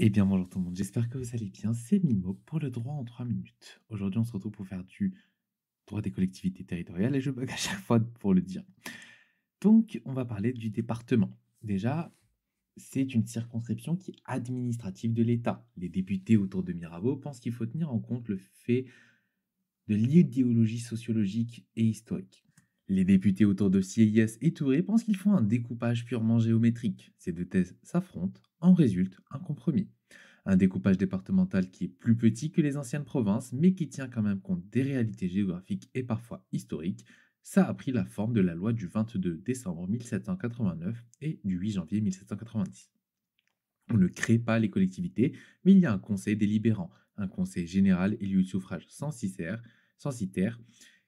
Eh bien, bonjour tout le monde, j'espère que vous allez bien. C'est Mimo pour le droit en 3 minutes. Aujourd'hui, on se retrouve pour faire du droit des collectivités territoriales et je bug à chaque fois pour le dire. Donc, on va parler du département. Déjà, c'est une circonscription qui est administrative de l'État. Les députés autour de Mirabeau pensent qu'il faut tenir en compte le fait de l'idéologie sociologique et historique. Les députés autour de CIS et Touré pensent qu'il faut un découpage purement géométrique. Ces deux thèses s'affrontent, en résulte un compromis. Un découpage départemental qui est plus petit que les anciennes provinces, mais qui tient quand même compte des réalités géographiques et parfois historiques. Ça a pris la forme de la loi du 22 décembre 1789 et du 8 janvier 1790. On ne crée pas les collectivités, mais il y a un conseil délibérant, un conseil général élu au suffrage censitaire,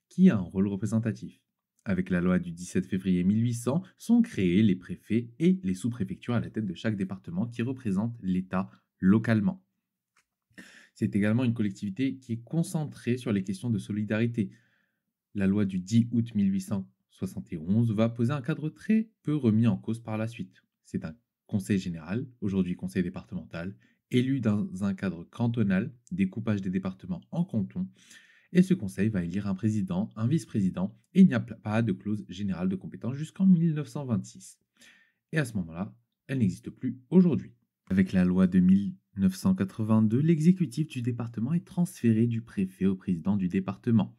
qui a un rôle représentatif. Avec la loi du 17 février 1800, sont créés les préfets et les sous-préfectures à la tête de chaque département qui représentent l'État localement. C'est également une collectivité qui est concentrée sur les questions de solidarité. La loi du 10 août 1871 va poser un cadre très peu remis en cause par la suite. C'est un conseil général, aujourd'hui conseil départemental, élu dans un cadre cantonal, découpage des départements en cantons, et ce conseil va élire un président, un vice-président, et il n'y a pas de clause générale de compétence jusqu'en 1926. Et à ce moment-là, elle n'existe plus aujourd'hui. Avec la loi de 1982, l'exécutif du département est transféré du préfet au président du département.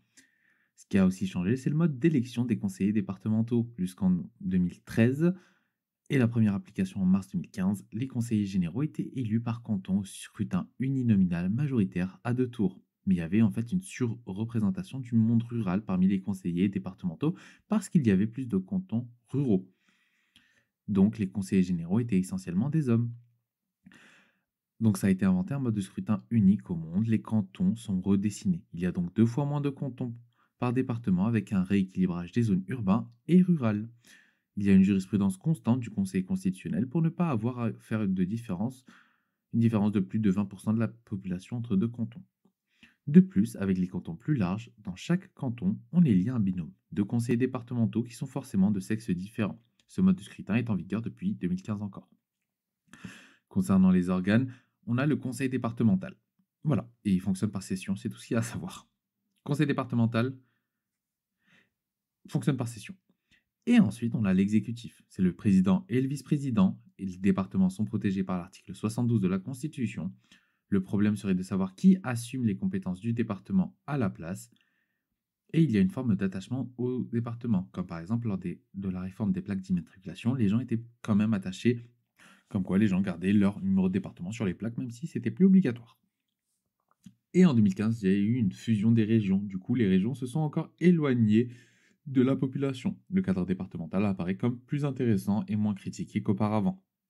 Ce qui a aussi changé, c'est le mode d'élection des conseillers départementaux. Jusqu'en 2013 et la première application en mars 2015, les conseillers généraux étaient élus par canton au scrutin uninominal majoritaire à 2 tours. Mais il y avait en fait une surreprésentation du monde rural parmi les conseillers départementaux parce qu'il y avait plus de cantons ruraux. Donc les conseillers généraux étaient essentiellement des hommes. Donc ça a été inventé un mode de scrutin unique au monde. Les cantons sont redessinés. Il y a donc 2 fois moins de cantons par département avec un rééquilibrage des zones urbaines et rurales. Il y a une jurisprudence constante du Conseil constitutionnel pour ne pas avoir à faire une différence de plus de 20% de la population entre deux cantons. De plus, avec les cantons plus larges, dans chaque canton, on élit un binôme de conseillers départementaux qui sont forcément de sexes différents. Ce mode de scrutin est en vigueur depuis 2015 encore. Concernant les organes, on a le conseil départemental. Voilà, et il fonctionne par session, c'est tout ce qu'il y a à savoir. Conseil départemental fonctionne par session. Et ensuite, on a l'exécutif. C'est le président et le vice-président, et les départements sont protégés par l'article 72 de la Constitution. Le problème serait de savoir qui assume les compétences du département à la place. Et il y a une forme d'attachement au département, comme par exemple de la réforme des plaques d'immatriculation, les gens étaient quand même attachés, comme quoi les gens gardaient leur numéro de département sur les plaques, même si c'était plus obligatoire. Et en 2015, il y a eu une fusion des régions. Du coup, les régions se sont encore éloignées de la population. Le cadre départemental apparaît comme plus intéressant et moins critiqué qu'auparavant.